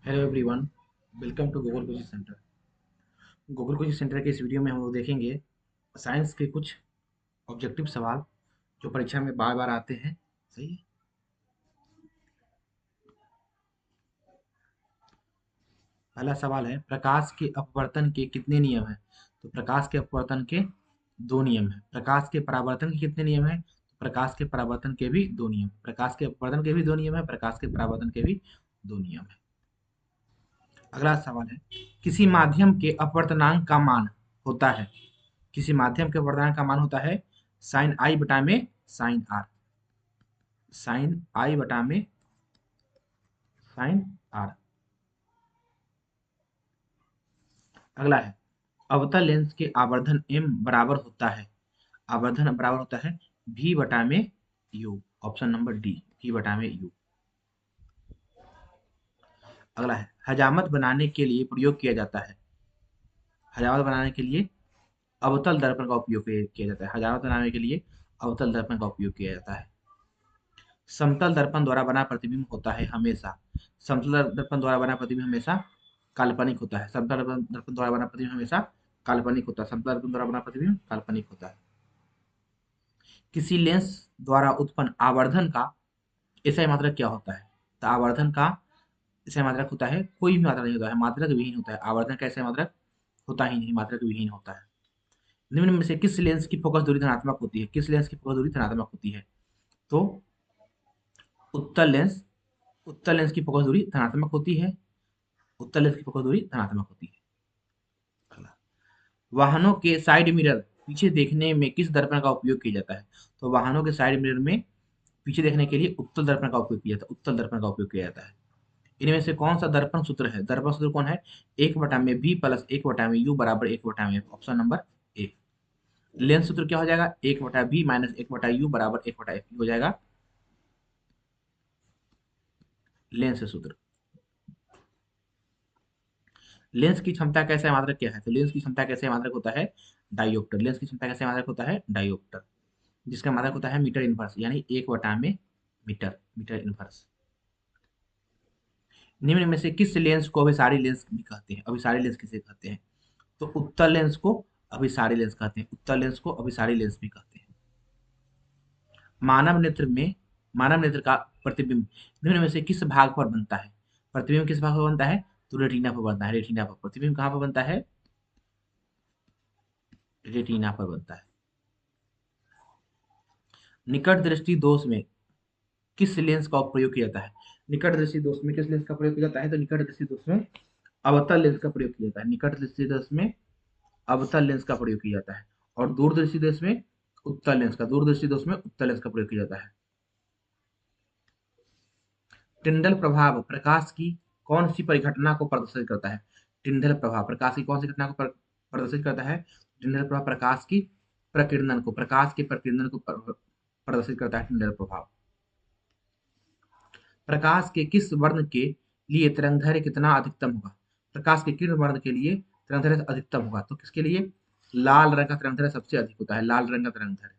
Hello everyone, welcome to Google coaching centre. Google coaching centre के इस video में हम लोग देखेंगे साइंस के कुछ ऑब्जेक्टिव सवाल जो परीक्षा में बार बार आते हैं। सही है। पहला सवाल है, प्रकाश के अपवर्तन के कितने नियम हैं? तो प्रकाश के अपवर्तन के दो नियम हैं। प्रकाश के परावर्तन के कितने नियम हैं? तो प्रकाश के परावर्तन के भी दो नियम। प्रकाश के अपवर्तन के भी दो नियम है, प्रकाश के परावर्तन के भी दो नियम है। अगला सवाल है, किसी माध्यम के अपवर्तनांक का मान होता है। किसी माध्यम के अपवर्तनांक का मान होता है साइन आई बटा में साइन आर। साइन आई बटा में साइन आर। अगला है, अवतल लेंस के आवर्धन m बराबर होता है। आवर्धन बराबर होता है v बटा में u। Option number D, v बटा में u। अगला है, हजामत बनाने के लिए प्रयोग किया जाता है। हजामत बनाने के लिए अवतल दर्पण का उपयोग किया जाता है। हजामत बनाने के लिए अवतल दर्पण का उपयोग किया जाता है। समतल दर्पण द्वारा बना प्रतिबिंब होता है हमेशा। समतल दर्पण द्वारा बना प्रतिबिंब हमेशा काल्पनिक होता है। समतल दर्पण द्वारा बना प्रतिबिंब हमेशा काल्पनिक होता है। समतल दर्पण द्वारा बना प्रतिबिंब काल्पनिक होता है। किसी लेंस द्वारा उत्पन्न आवर्धन का एसआई मात्रक क्या होता है? तो आवर्धन का एसआई मात्रक होता है, कोई भी मात्रक नहीं होता है, मात्रक विहीन होता है। आवर्धन का एसआई मात्रक होता ही नहीं, मात्रक विहीन होता है। निम्न में से किस लेंस की फोकस दूरी धनात्मक होती है? किस लेंस की फोकस दूरी धनात्मक होती है? तो उत्तल लेंस। उत्तल लेंस की फोकस दूरी धनात्मक होती है। उत्तल लेंस की फोकस दूरी धनात्मक होती है। अगला, वाहनों के साइड मिरर पीछे देखने में किस दर्पण का उपयोग किया जाता है? तो वाहनों के साइड मिरर में पीछे देखने के लिए उत्तल दर्पण का उपयोग किया जाता है। उत्तल दर्पण का उपयोग किया जाता है। इनमें से कौन सा दर्पण सूत्र है? दर्पण सूत्र कौन है? एक बटा में बी प्लस एक बटा में यू बराबर एक बटा में F. Option number A. Lens सूत्र क्या हो जाएगा? एक बटा बी माइनस एक बटा यू बराबर एक बटा एफ हो जाएगा लेंस सूत्र। लेंस की क्षमता कैसे मात्रक क्या है? तो लेंस की क्षमता कैसे मात्रक होता है? डायोप्टर। लेंस की क्षमता कैसे मात्रक होता है? डायोप्टर, जिसका मात्रक होता है मीटर इनवर्स, यानी एक बटा में मीटर, मीटर इनवर्स। निम्न में से किस लेंस को अभिसारी लेंस भी कहते हैं? अभिसारी लेंस किसे कहते हैं? तो उत्तल लेंस को अभिसारी लेंस कहते हैं। उत्तल लेंस को अभिसारी लेंस भी कहते हैं। मानव नेत्र में मानव नेत्र का प्रतिबिंब निम्न में से किस भाग पर बनता है? प्रतिबिंब किस भाग पर बनता है? तो रेटिना पर बनता है। रेटिना पर। प्रतिबिंब कहाँ पर बनता है? रेटिना पर बनता है। निकट दृष्टि दोष में किस लेंस का प्रयोग किया जाता है? निकट दृष्टि दोष में किस लेंस का प्रयोग किया जाता है? तो निकट दृष्टि दोष में अवतल लेंस का प्रयोग किया जाता है। निकट दृष्टि दोष में अवतल लेंस का प्रयोग किया जाता है। और दूरदृष्टि दोष में उत्तल लेंस का। दूरदृष्टि दोष में उत्तल लेंस का प्रयोग किया जाता है। टिंडल प्रभाव प्रकाश की कौन सी परिघटना को प्रदर्शित करता है? टिंडल प्रभाव प्रकाश की कौन सी घटना को प्रदर्शित करता है? टिंडल प्रभाव प्रकाश की प्रकीर्णन को, प्रकाश के प्रकीर्णन को प्रदर्शित करता है टिंडल प्रभाव। प्रकाश के किस वर्ण के लिए तरंगदैर्घ्य कितना अधिकतम होगा? प्रकाश के किस वर्ण के लिए तरंगदैर्घ्य अधिकतम होगा? तो किसके लिए? लाल रंग का तरंगदैर्घ्य सबसे अधिक होता है। लाल रंग का तरंगदैर्घ्य,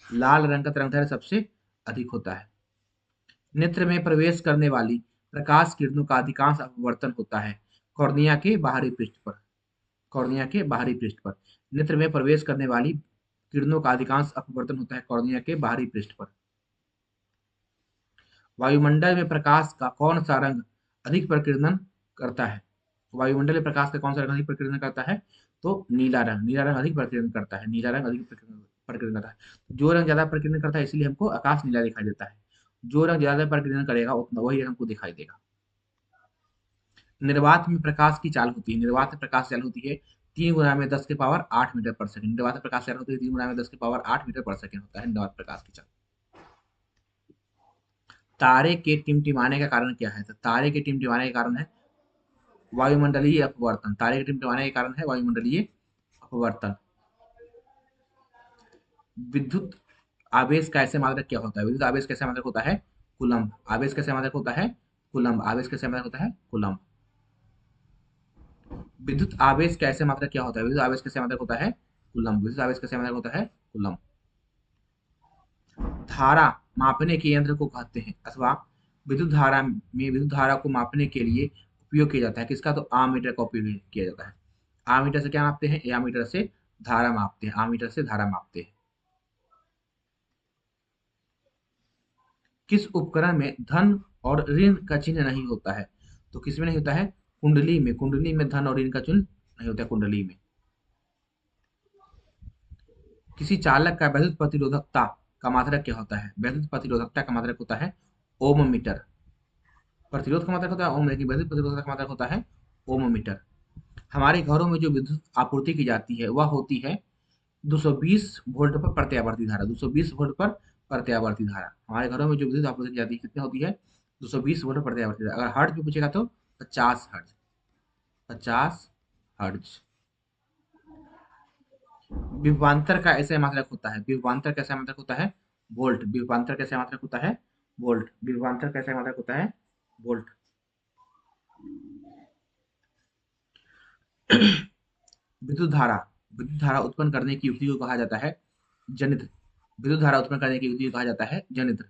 लाल रंग का तरंगदैर्घ्य सबसे अधिक होता है। नेत्र में प्रवेश करने वाली प्रकाश किरणों का अधिकांश अपवर्तन होता है कॉर्निया के बाहरी पृष्ठ पर। कॉर्निया के बाहरी पृष्ठ पर नेत्र में प्रवेश करने वाली किरणों का अधिकांश अपवर्तन होता है कॉर्निया के बाहरी पृष्ठ पर। वायुमंडल में प्रकाश का कौन सा रंग अधिक प्रकीर्णन करता है? वायुमंडल में प्रकाश का कौन सा रंग अधिक प्रकीर्णन करता है? तो नीला रंग। नीला रंग अधिक प्रकीर्णन करता है। नीला रंग अधिक प्रकीर्णन करता है। जो रंग ज्यादा प्रकीर्णन करता है इसलिए हमको आकाश नीला दिखाई देता है। जो रंग ज्यादा प्रकीर्णन करेगा उतना वही रंग हमको दिखाई देगा। निर्वात में प्रकाश की चाल होती है। निर्वात में प्रकाश चाल होती है 3 × 10⁻⁸ मीटर पर सेकंड। निर्वात में प्रकाश चाल होती है 3 × 10⁻⁸ मीटर पर सेकंड होता है निर्वात प्रकाश की चाल। तारे के टिमटिमाने का कारण क्या है? तो तारे के टिमटिमाने का कारण है वायुमंडलीय अपवर्तन। तारे के टिमटिमाने का कारण है वायुमंडलीय अपवर्तन। विद्युत आवेश का ऐसे मात्रक क्या होता है? विद्युत आवेश कैसे मात्रक होता है? कूलम्ब। आवेश कैसे मात्रक होता है? कूलम्ब। आवेश कैसे मात्रक होता है? कूलम्ब। विद्युत आवेश का ऐसे मात्रक क्या होता है? विद्युत आवेश कैसे मात्रक होता है? कूलम्ब। विद्युत आवेश कैसे मात्रक होता है? कूलम्ब। धारा मापने के यंत्र को कहते हैं अथवा विद्युत धारा को मापने के लिए उपयोग किया जाता है किसका? तो आममीटर का उपयोग किया जाता है। आममीटर से क्या मापते हैं? आममीटर से धारा मापते हैं। आममीटर से धारा मापते हैं। किस उपकरण में धन और ऋण का चिन्ह नहीं होता है? तो किसमें नहीं होता है? कुंडली में। कुंडली में धन और ऋण का चिन्ह नहीं होता है, कुंडली में। किसी चालक का वैद्युत प्रतिरोधकता का मात्रक क्या होता है? वैद्युत प्रतिरोधकता का मात्रक होता है ओम मीटर। प्रतिरोध का मात्रक होता है ओम, लेकिन वैद्युत प्रतिरोधकता का मात्रक होता है ओम मीटर। हमारे घरों में जो विद्युत आपूर्ति की जाती है वह होती है 220 वोल्ट पर प्रत्यावर्ती धारा। 220 वोल्ट पर प्रत्यावर्ती धारा। हमारे घरों में जो विद्युत आपूर्ति की जाती है कितनी होती है? 220 वोल्ट पर प्रत्यावर्ती धारा। अगर हर्ट्ज में पूछेगा तो 50 हर्ट्ज। 50 हर्ट्ज। विभवांतर का ऐसा मात्रक होता है। विभवांतर कैसा मात्रक होता है? वोल्ट। विभवांतर कैसा मात्रक होता है? वोल्ट। विभवांतर कैसा मात्रक होता है? वोल्ट। विद्युत धारा। विद्युत धारा उत्पन्न करने की युक्ति को कहा जाता है जनित्र। विद्युत धारा उत्पन्न करने की युक्ति को कहा जाता है जनित्र।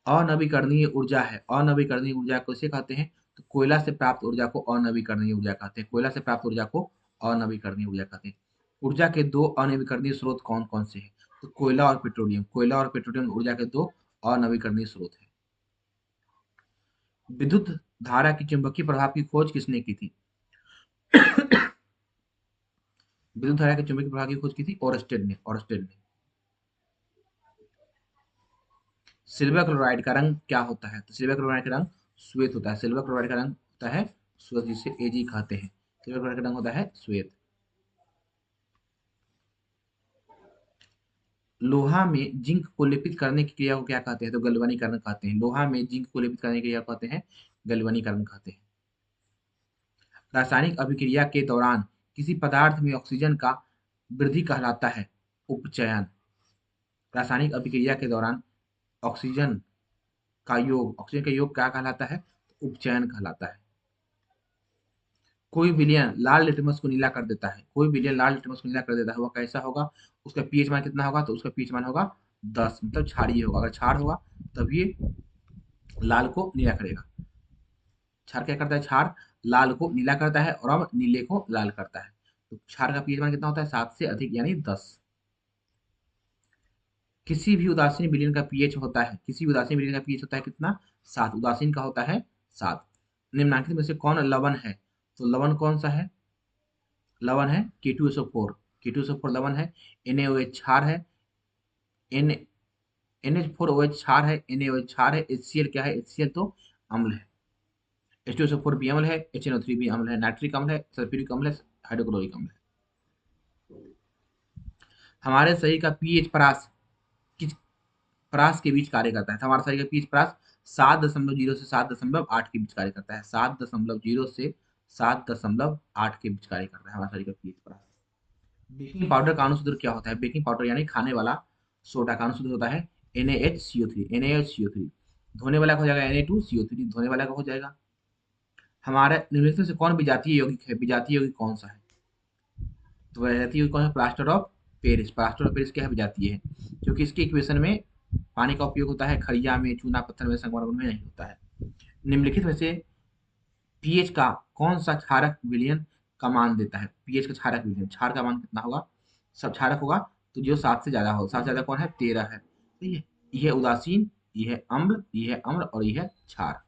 अनवीकरणीय ऊर्जा है। अनवीकरणीय ऊर्जा किसे कहते हैं? तो कोयला से प्राप्त ऊर्जा को अनवीकरणीय ऊर्जा कहते हैं। कोयला से प्राप्त ऊर्जा को अनवीकरणीय ऊर्जा कहते हैं। ऊर्जा के दो अनवीकरणीय स्रोत कौन कौन से हैं? तो कोयला और पेट्रोलियम। कोयला और पेट्रोलियम ऊर्जा के दो अनवीकरणीय स्रोत हैं। विद्युत धारा की चुंबकीय प्रभाव की खोज किसने की थी? विद्युत धारा के चुंबकीय प्रभाव की खोज की थी ओरस्टेड ने। ओरस्टेड ने। सिल्वर क्लोराइड का रंग क्या होता है? तो सिल्वर क्लोराइड का रंग श्वेत होता है। सिल्वर क्लोराइड का रंग होता है श्वेत, जिसे एजी कहते हैं। सिल्वर क्लोराइड का रंग होता है श्वेत। लोहा में जिंक को लेपित करने की क्रिया को क्या कहते हैं? तो गलवनीकरण कहते हैं। लोहा में जिंक को लेपित करने की क्रिया को कहते हैं गलवनीकरण कहते हैं। रासायनिक अभिक्रिया के दौरान किसी पदार्थ में ऑक्सीजन का वृद्धि कहलाता है उपचयन। रासायनिक अभिक्रिया के दौरान ऑक्सीजन ऑक्सीजन का योग क्या कहलाता है? तो उपचयन कहलाता है। कोई विलयन लाल लिटमस को नीला कर देता है। कोई विलयन लाल लिटमस को नीला कर देता है, वह कैसा होगा? उसका पीएच मान कितना होगा? तो उसका पीएच मान होगा 10, मतलब क्षारीय होगा। अगर क्षार होगा तब ये लाल को नीला करेगा। क्षार क्या करता है? क्षार लाल को नीला करता है और अब नीले को लाल करता है। तो क्षार का पीएच मान कितना होता है? 7 से अधिक, यानी 10। किसी भी उदासीन विलयन का पीएच होता है, किसी भी उदासीन विलयन का पीएच होता है कितना? 7। उदासीन का होता है 7। निम्नलिखित में से कौन लवण है? तो लवण कौन सा है? लवण है K2SO4। K2SO4 लवण है। NaOH क्षार है। NH4OH क्षार है। NaOH क्षार है। HCl क्या है? HCl तो अम्ल है। H2SO4 भी अम्ल है। HNO3 भी अम्ल है। नाइट्रिक अम्ल है, सल्फ्यूरिक अम्ल है, हाइड्रोक्लोरिक अम्ल है। हमारे शरीर का पीएच किस परास के बीच कार्य करता है? तो हमारा शरीर का पीएच परास 7.0 से 7.8 के बीच कार्य करता है। 7.0 से 7.8 के बीच कार्य करता है हमारा शरीर का पीएच परास। बेकिंग पाउडर का अणुसूत्र क्या होता है? बेकिंग पाउडर यानी खाने वाला सोडा का अणुसूत्र होता है NaHCO3। NaHCO3। धोने वाला का हो जाएगा Na2CO3। धोने वाला का हो जाएगा। हमारे निम्नलिखित में से कौन विजातीय यौगिक है? विजातीय यौगिक कौन सा है? तो विजातीय यौगिक कौन है? Plaster of Paris. Plaster of Paris क्या है? विजातीय है, क्योंकि इसके इक्वेशन में पानी का उपयोग होता है। खड़िया में, चूना पत्थर में, संगमरमर में नहीं होता है। निम्नलिखित में से पीएच का कौन सा क्षारक विलयन का मान देता है? पीएच का क्षारक विलयन, क्षार का मान कितना होगा? सब क्षारक होगा तो जो 7 से ज्यादा हो। 7 से ज्यादा कौन है? 13 है। ठीक है। ये है उदासीन, ये है अम्ल, ये है अम्ल और ये है क्षार।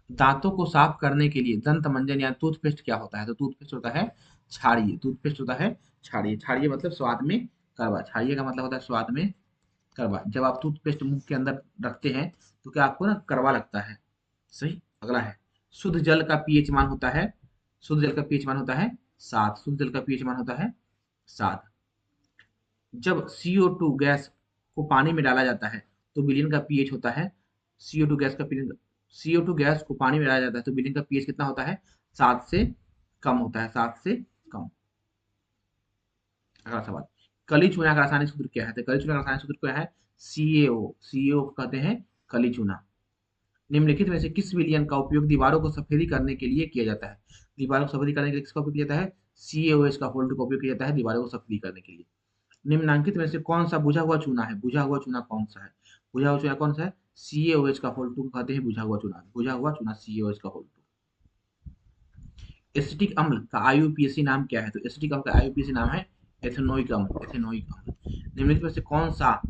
दांतों को साफ करने के लिए दंत मंजन या टूथपेस्ट क्या होता है? तो टूथपेस्ट होता है क्षारीय। टूथपेस्ट होता है क्षारीय। क्षारीय मतलब स्वाद में कड़वा। क्षारीय का मतलब होता है स्वाद में कड़वा। जब आप टूथपेस्ट मुंह के अंदर रखते हैं तो क्या आपको ना कड़वा लगता है। सही। अगला है शुद्ध जल का पीएच मान होता है, शुद्ध जल का पीएच मान होता है 7। शुद्ध जल का पीएच मान होता है 7। जब CO2 गैस को पानी में डाला जाता है तो विलयन का पीएच होता है CO2 गैस का पीएच। CO2 गैस को पानी में डाला जाता है तो विलयन का पीएच कितना होता है? 7 से कम होता है। 7 से कम। अगला सवाल, कली चूना का रासायनिक सूत्र क्या है? तो कली चूना का रासायनिक सूत्र क्या है? CaO। CaO को कहते हैं कली चूना। निम्नलिखित में से किस विलयन का उपयोग दीवारों को सफेदी करने के लिए किया जाता है? दीवारों को सफेदी करने के लिए किसका उपयोग किया जाता है? CaOH का होल्ड का उपयोग किया जाता है दीवारों को सफेदी करने के लिए। निम्नांकित में से कौन सा बुझा हुआ चूना है? बुझा हुआ चूना कौन सा है? बुझा हुआ चूना कौन सा है? CaOH का होल 2 कहते हैं बुझा हुआ चूना। बुझा हुआ चूना CaOH का होल 2। एसिटिक अम्ल का IUPAC नाम क्या है? तो एसिटिक अम्ल का IUPAC नाम है एथेनोइक अम्ल। एथेनोइक अम्ल। निम्नलिखित में से कौन सा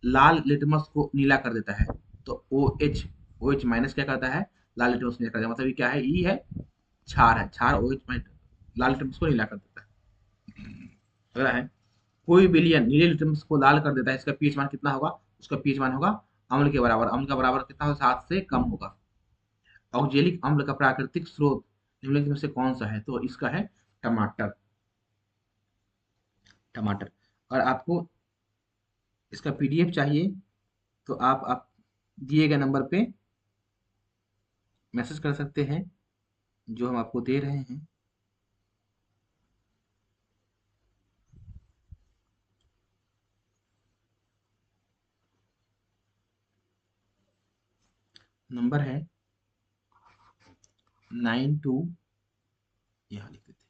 लाल लिटमस को नीला कर देता है? तो OH माइनस क्या करता है? लाल लिटमस नीला कर देता है। मतलब ये क्या है? ई है, क्षार है। क्षार OH माइनस लाल लिटमस को नीला कर देता है। अगला है, कोई विलयन नीले लिटमस को लाल कर देता है, इसका पीएच मान कितना होगा? उसका पीएच मान होगा अम्ल के बराबर। अम्ल का बराबर कितना होगा? 7 से कम होगा। ऑक्जेलिक अम्ल का प्राकृतिक स्रोत निम्नलिखित में से कौन सा है? तो इसका है टमाटर। टमाटर। और आपको इसका पीडीएफ चाहिए तो आप दिए गए नंबर पे मैसेज कर सकते हैं, जो हम आपको दे रहे हैं। नंबर है 92, यहाँ लिख देते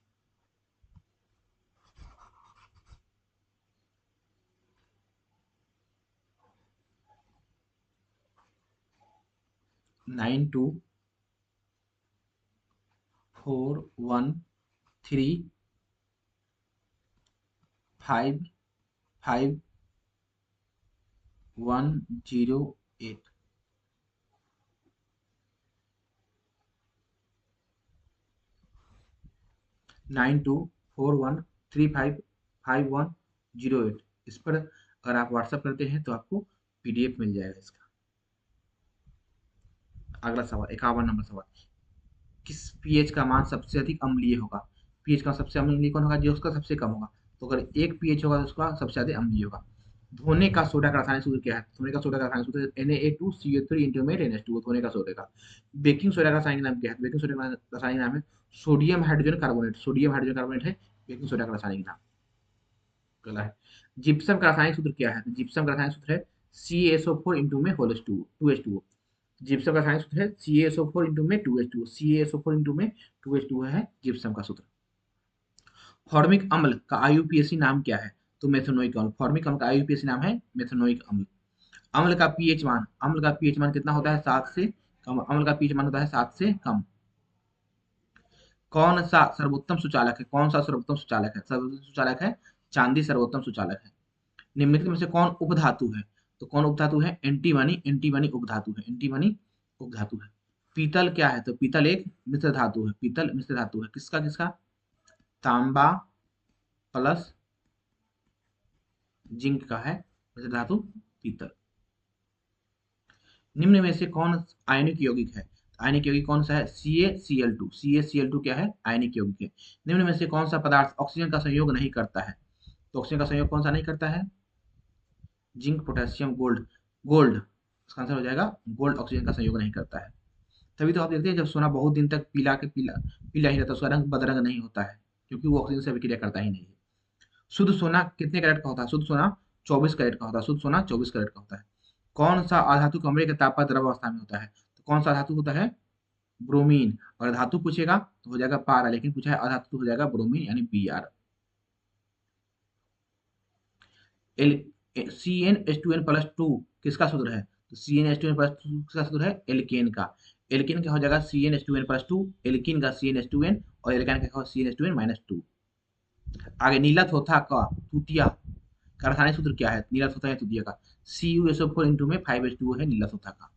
9241355108। 9241355108। इस पर अगर आप व्हाट्सएप करते हैं तो आपको पीडीएफ मिल जाएगा इसका। अगला सवाल, 51 नंबर सवाल, किस पीएच का मान सबसे अधिक अम्लीय होगा? पीएच का सबसे अम्लीय कौन होगा? जो उसका सबसे कम होगा। तो अगर एक पीएच होगा तो उसका सबसे अधिक अम्लीय होगा। धोने का सोडा का रासायनिक सूत्र क्या है? धोने का सोडा का रासायनिक सूत्र Na2CO3 इंटूमेट NH2, धोने का सोडे का। बेकिंग सोडा का रासायनिक नाम क्या है? बेकिंग सोडा का रासायनिक नाम है sodium hydrogen carbonate. Sodium hydrogen carbonate है बेकिंग सोडा का रासायनिक नाम। अगला है, जिप्सम का रासायनिक सूत्र क्या है? तो जिप्सम का रासायनिक सूत्र है CaSO4 इंटू में होल 2H2O। जिप्सम का रासायनिक सूत्र है CaSO4 इंटू में 2H2O। CaSO4 इंटू में 2H2O है जिप्सम का सूत्र। फॉर्मिक अम्ल का IUPAC नाम क्या है? तो मेथनोइक अम्ल। फॉर्मिक अम्ल का IUPAC नाम है मेथनोइक अम्ल। अम्ल का पीएच मान कितना होता है? 7 से कम। अम्ल का पीएच मान होता है 7 से कम। कौन सा सर्वोत्तम सुचालक है? कौन सा सर्वोत्तम सुचालक है? सर्वोत्तम सुचालक है चांदी, सर्वोत्तम सुचालक है। निम्नलिखित में से कौन उपधातु है? तो कौन उपधातु है? एंटीमनी। एंटीमनी उपधातु है। एंटीमनी उपधातु है। पीतल क्या है? तो पीतल एक मिश्र धातु है। पीतल मिश्र धातु है। किसका किसका? तांबा प्लस जिंक का है मिश्र धातु पीतल। निम्न में से कौन आयनिक यौगिक है? आयनिक यौगिक कौन सा है? CaCl2। CaCl2 क्या है? आयनिक यौगिक है। निम्न में से कौन सा पदार्थ ऑक्सीजन का संयोग नहीं करता है? तो ऑक्सीजन का संयोग कौन सा नहीं करता है? Zinc, potassium, gold. गोल्ड इसका आंसर हो जाएगा। गोल्ड ऑक्सीजन का संयोग नहीं करता है। तभी तो आप देखते हैं जब सोना बहुत दिन तक पीला पीला ही रहता है, उसका रंग बदरंग नहीं होता है, क्योंकि वो ऑक्सीजन से अभिक्रिया करता ही नहीं है। शुद्ध सोना कितने कैरेट का होता है? शुद्ध सोना 24 कैरेट का होता है। शुद्ध सोना 24 कैरेट का होता है। कौन सा अधातु कमरे के ताप पर द्रव अवस्था में होता है? तो कौन सा धातु होता है? ब्रोमीन। और धातु पूछेगा तो हो जाएगा पारा, लेकिन पूछा है अधातु तो हो जाएगा ब्रोमीन यानी Br। एल CnH2n+2 किसका सूत्र है? तो CnH2n+2 किसका सूत्र है? एल्केन का। एल्केन क्या हो जाएगा? CnH2n+2। एल्कीन का CnH2n और एल्केन का होगा CnH2n-2। आगे नीला थोथा का तुतिया का रासायनिक सूत्र क्या है? नीला थोथा या तुतिया का CuSO4 इंटू में 5H2O है नीला थोथा का।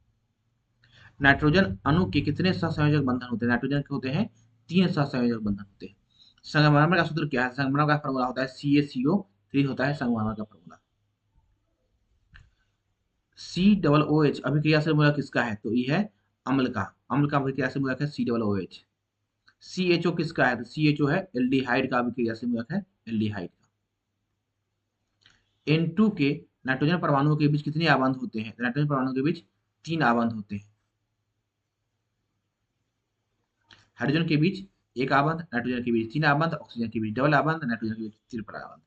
नाइट्रोजन अणु के कितने सहसंयोजक बंधन होते हैं? नाइट्रोजन के होते हैं 3 सहसंयोजक बंधन होते हैं। संगमरमर का सूत्र क्या है? संगमरमर का फॉर्मूला होता है CaCO3 होता है संगमरमर का फॉर्मूला। COOH अभिक्रियाशील मूलक किसका है? तो ये है अम्ल का। अम्ल का अभिक्रियाशील मूलक है COOH। CHO किसका है? तो CHO है एल्डिहाइड का अभिक्रियाशील मूलक है एल्डिहाइड का। N2 के नाइट्रोजन परमाणुओं के बीच कितने आबंध होते हैं? नाइट्रोजन परमाणुओं के बीच 3 आबंध होते हैं। हाइड्रोजन के बीच एक आबंध, नाइट्रोजन के बीच 3 आबंध, ऑक्सीजन के बीच डबल आबंध, नाइट्रोजन के बीच ट्रिपल आबंध।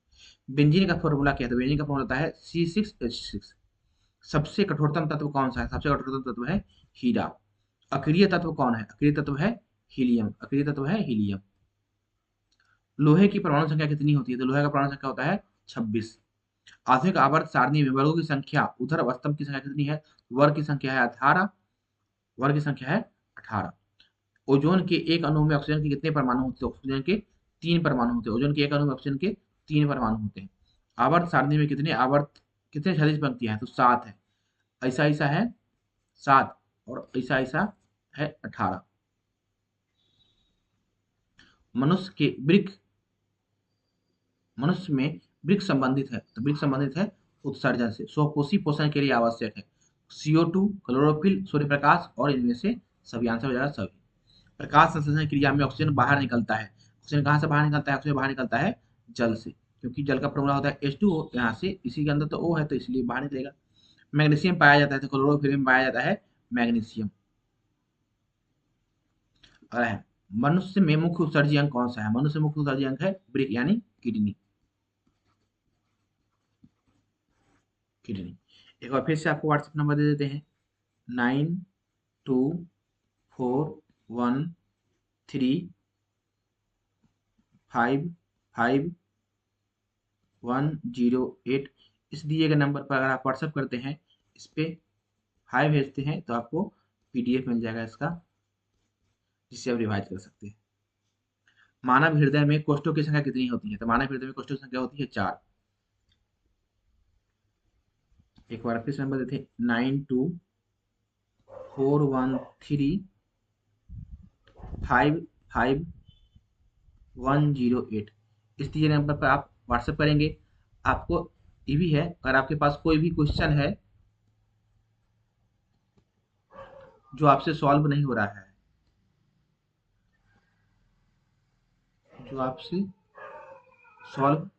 बेंजीन का फॉर्मूला क्या है? तो बेंजीन का फॉर्मूला होता है C6H6। सबसे कठोरतम तत्व कौन सा है? सबसे कठोरतम तत्व है हीरा। अक्रिय तत्व कौन है? अक्रिय तत्व है हीलियम। अक्रिय तत्व है हीलियम। लोहे की परमाणु संख्या कितनी होती है? तो लोहे का परमाणु संख्या होता है 26। आधुनिक आवर्त सारणी में वर्गों की संख्या ऊर्ध्व स्तंभ की संख्या कितनी है? वर्ग की संख्या है 18। वर्ग की संख्या है 18। ओजोन के एक अणु में ऑक्सीजन के कितने परमाणु होते हैं? ऑक्सीजन के 3 परमाणु होते हैं। ओजोन के एक अणु में ऑक्सीजन के 3 परमाणु होते हैं। आवर्त सारणी में कितने क्षैतिज पंक्तियां हैं? तो 7 है। ऐसा ऐसा है 7 और ऐसा ऐसा है 18। मनुष्य के वृक्क मनुष्य में वृक्क संबंधित है, तो वृक्क संबंधित है उत्सर्जन से, स्वकोषी पोषण के लिए आवश्यक है। CO2, क्लोरोफिल, सूर्य प्रकाश और इनमें से सभी। आंसर हो जाएगा सभी। प्रकाश संश्लेषण क्रिया में ऑक्सीजन बाहर निकलता है। ऑक्सीजन कहाँ से बाहर निकलता है? ऑक्सीजन बाहर निकलता है जल से, क्योंकि जल का फॉर्मूला होता है H2O, यहाँ से इसी के अंदर तो O है तो इसलिए बाहर निकलेगा। मैग्नीशियम पाया जाता है, तो क्लोरोफिल में पाया जाता है मैग्नीशियम। और है मनुष्य में मुख्य उत्सर्जी अंग कौन सा है? मनुष्य में मुख्य उत्सर्जी अंग है वृक्क यानी किडनी। किडनी। एक बार फिर से आपको व्हाट्सएप नंबर दे देते हैं, 9241355108। इस दिए गए नंबर पर अगर आप व्हाट्सएप करते हैं, इस पे हाय भेजते हैं, तो आपको PDF मिल जाएगा इसका, जिससे आप रिवाइज कर सकते हैं। मानव हृदय में कोष्ठों की संख्या कितनी होती है? तो मानव हृदय में कोष्ठों की संख्या होती है 4। एक बार फिर से नंबर देते हैं, 9241355108। इस दिए नंबर पर आप व्हाट्सएप करेंगे। आपको ये भी है, अगर आपके पास कोई भी क्वेश्चन है जो आपसे सॉल्व नहीं हो रहा है, जो आपसे सॉल्व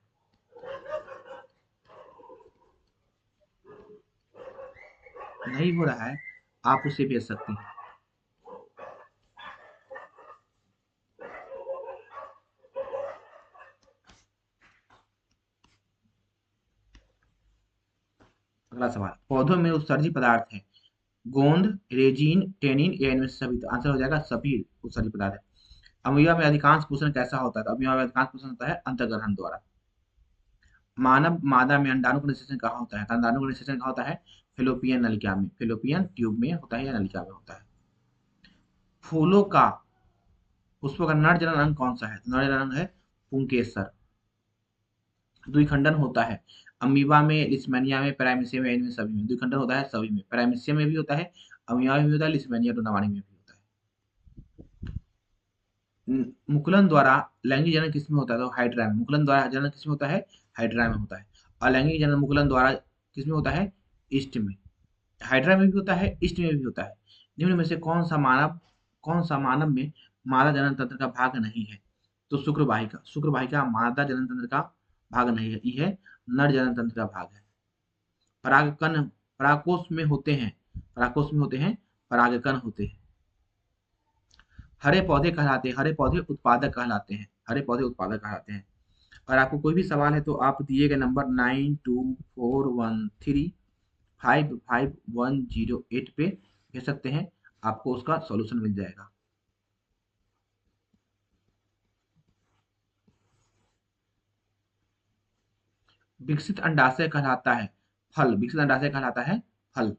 नहीं हो रहा है, आप उसे भेज सकते हैं। अगला सवाल, पौधों में उत्सर्जी पदार्थ है गोंद, रेजिन, टेनिन या इनमें से सभी? तो आंसर हो जाएगा सभी उत्सर्जी पदार्थ है। अमीबा में अधिकांश पोषण कैसा होता है? तो अमीबा में अधिकांश पोषण होता है अंतर्ग्रहण द्वारा। मानव मादा में अंडाणु का निषेचन कहाँ होता है? तो अंडाणु का निषेचन कहाँ होता है? फेलोपियन नलिका में, फेलोपियन ट्यूब में होता है या नलिका में होता है। फूलों का पुष्पों का नर जनन अंग कौन सा है? तो नर जनन अंग है पुंकेसर। द्विखंडन होता है अमीबा में, लिस्मेनिया में, पैरामीशियम में, इनमें सभी में। द्विखंडन होता है सभी में, पैरामीशियम में भी होता है, अमीबा में भी होता है, लिस्मेनिया डोनावानी में भी होता है। मुकुलन द्वारा लैंगिक जनन किसमें होता है? तो हाइड्रा में। मुकुलन द्वारा जनन किसमें होता है? हाइड्रा में होता है। अलैंगिक जनन मुकुलन द्वारा किसमें होता है? ईस्ट में। हाइड्रा में भी होता है, ईस्ट में भी होता है। निम्न में से कौन सा मानव में मादा जनन तंत्र का भाग नहीं है? तो शुक्रवाहिका। शुक्रवाहिका मादा जनन तंत्र का भाग नहीं है, यह नर जनन तंत्र का भाग है। परागकण परागकोश में होते हैं, परागकोश में होते हैं, परागकण होते हैं। हरे पौधे कहलाते हैं, हरे पौधे उत्पादक कहलाते हैं, हरे पौधे उत्पादक कहलाते हैं। अगर आपको कोई भी सवाल है तो आप दिए गए नंबर 9241355108 पे भेज सकते हैं, आपको उसका सॉल्यूशन मिल जाएगा। विकसित अंडाशय कहलाता है फल, विकसित अंडाशय कहलाता है फल।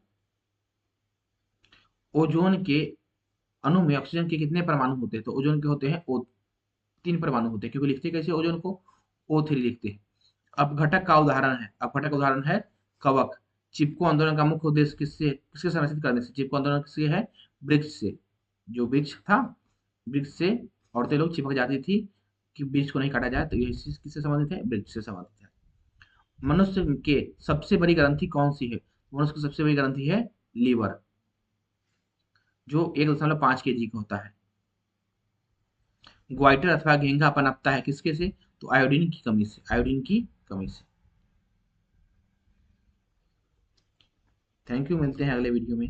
ओजोन के अणु में ऑक्सीजन के कितने परमाणु होते हैं? तो ओजोन के होते हैं 3 परमाणु होते हैं, क्योंकि लिखते कैसे ओजोन को? O3 लिखते हैं। अपघटक का उदाहरण है, अपघटक का उदाहरण है कवक। चिपको आंदोलन का मुख्य उद्देश्य किसके संरक्षित करने से? चिपको आंदोलन किससे है? वृक्ष से। जो वृक्ष था, वृक्ष से औरतें लोग चिपक जाती थी कि वृक्ष को नहीं काटा जाए, तो ये चीज किससे संबंधित है? वृक्ष से संबंधित है। मनुष्य के सबसे बड़ी ग्रंथि कौन सी है? मनुष्य की सबसे बड़ी ग्रंथि है लीवर, जो 1.5 kg का होता है। ग्वाइटर अथवा घेंघा पनपता है किसके से? तो आयोडीन की कमी से, आयोडीन की कमी से। थैंक यू, मिलते हैं अगले वीडियो में।